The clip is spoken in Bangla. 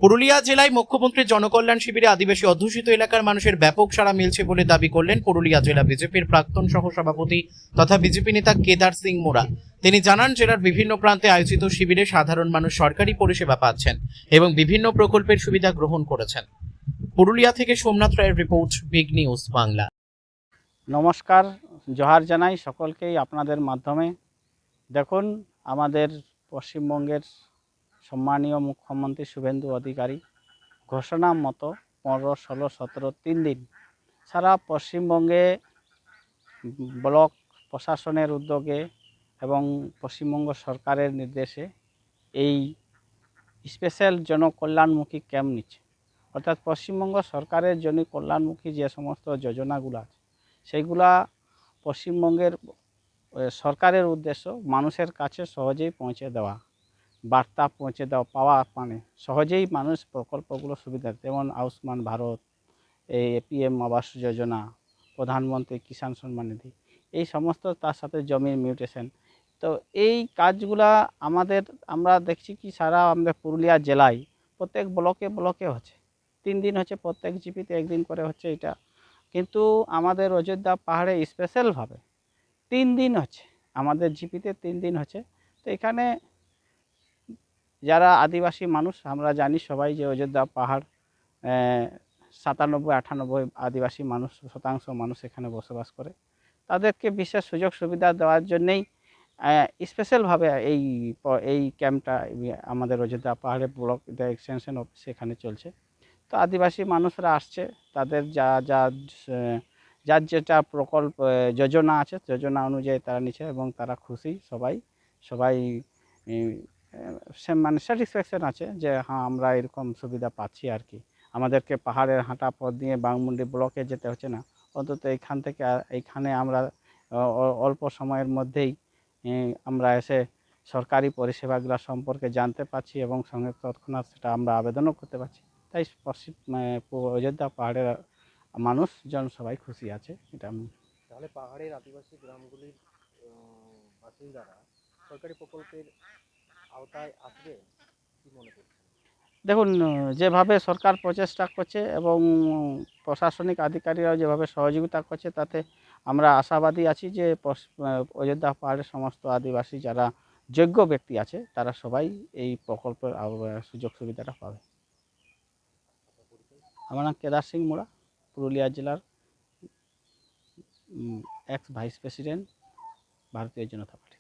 পুরুলিয়া জেলায় মুখ্যমন্ত্রীর জনকল্যাণ শিবিরে আদিবাসী অধ্যুষিত এলাকার মানুষের ব্যাপক সাড়া মিলছে বলে দাবি করলেন পুরুলিয়া জেলা বিজেপির প্রাক্তন সহসভাপতি তথা বিজেপি নেতা কেদার সিং মোরা। তিনি জানান, জেলার বিভিন্ন প্রান্তে আয়োজিত শিবিরে সাধারণ মানুষ সরকারি পরিষেবা পাচ্ছেন এবং বিভিন্ন প্রকল্পের সুবিধা গ্রহণ করেছেন। পুরুলিয়া থেকে সোমনাথ রায়ের রিপোর্ট, বিগ নিউজ বাংলা। নমস্কার, জোহার জানাই সকলকেই আপনাদের মাধ্যমে। দেখুন, আমাদের পশ্চিমবঙ্গের সম্মানীয় মুখ্যমন্ত্রী শুভেন্দু অধিকারী ঘোষণা মতো 15, 16, 17, 3 দিন সারা পশ্চিমবঙ্গে ব্লক প্রশাসনের উদ্যোগে এবং পশ্চিমবঙ্গ সরকারের নির্দেশে এই স্পেশাল জনকল্যাণমুখী ক্যাম্প নিচ্ছে। অর্থাৎ পশ্চিমবঙ্গ সরকারের জনকল্যাণমুখী যে সমস্ত যোজনাগুলো আছে সেইগুলা পশ্চিমবঙ্গের সরকারের উদ্দেশ্য মানুষের কাছে সহজেই পৌঁছে দেওয়া, বার্তা পৌঁছে দেওয়া, পাওয়া, মানে সহজেই মানুষ প্রকল্পগুলো সুবিধা, যেমন আয়ুষ্মান ভারত, এই পিএম আবাস যোজনা, প্রধানমন্ত্রী কিষাণ সম্মান নিধি, এই সমস্ত, তার সাথে জমির মিউটেশন। তো এই কাজগুলা আমরা দেখছি কি সারা আমাদের পুরুলিয়া জেলায় প্রত্যেক ব্লকে ব্লকে হচ্ছে। 3 দিন হচ্ছে, প্রত্যেক জিপিতে একদিন করে হচ্ছে এটা। কিন্তু আমাদের অযোধ্যা পাহাড়ে স্পেশালভাবে 3 দিন হচ্ছে, আমাদের জিপিতে 3 দিন হচ্ছে। তো এখানে যারা আদিবাসী মানুষ, আমরা জানি সবাই যে অযোধ্যা পাহাড় 97-98 আদিবাসী শতাংশ মানুষ এখানে বসবাস করে। তাদেরকে বিশেষ সুযোগ সুবিধা দেওয়ার জন্যেই স্পেশালভাবে এই ক্যাম্পটা আমাদের অযোধ্যা পাহাড়ে ব্লক এক্সটেনশন অফিস এখানে চলছে। তো আদিবাসী মানুষরা আসছে, তাদের যার যেটা প্রকল্প যোজনা আছে, যোজনা অনুযায়ী তারা নিচ্ছে এবং তারা খুশি। সবাই মানে স্যাটিসফ্যাকশন আছে যে হ্যাঁ, আমরা এরকম সুবিধা পাচ্ছি আর কি। আমাদেরকে পাহাড়ের হাঁটা পথ দিয়ে বাঘমুন্ডি ব্লকে যেতে হচ্ছে না। অন্তত এইখানে আমরা অল্প সময়ের মধ্যেই আমরা এসে সরকারি পরিষেবাগুলো সম্পর্কে জানতে পারছি এবং সঙ্গে তৎক্ষণাৎ সেটা আমরা আবেদনও করতে পারছি। তাই অযোধ্যা পাহাড়ের মানুষজন সবাই খুশি আছে। এটা তাহলে পাহাড়ের আদিবাসী গ্রামগুলির বাসিন্দারা সরকারি প্রকল্পের আওতায় আসবে কি মনে করছেন? দেখুন, যেভাবে সরকার প্রচেষ্টা করছে এবং প্রশাসনিক আধিকারিকরাও যেভাবে সহযোগিতা করছে, তাতে আমরা আশাবাদী আছি যে অযোধ্যা পাহাড়ের সমস্ত আদিবাসী যারা যোগ্য ব্যক্তি আছে তারা সবাই এই প্রকল্পের সুযোগ সুবিধাটা পাবে। আমার নাম কেদার সিং মোড়া, পুরুলিয়া জেলার এক্স ভাইস প্রেসিডেন্ট, ভারতীয় জনতা পার্টি।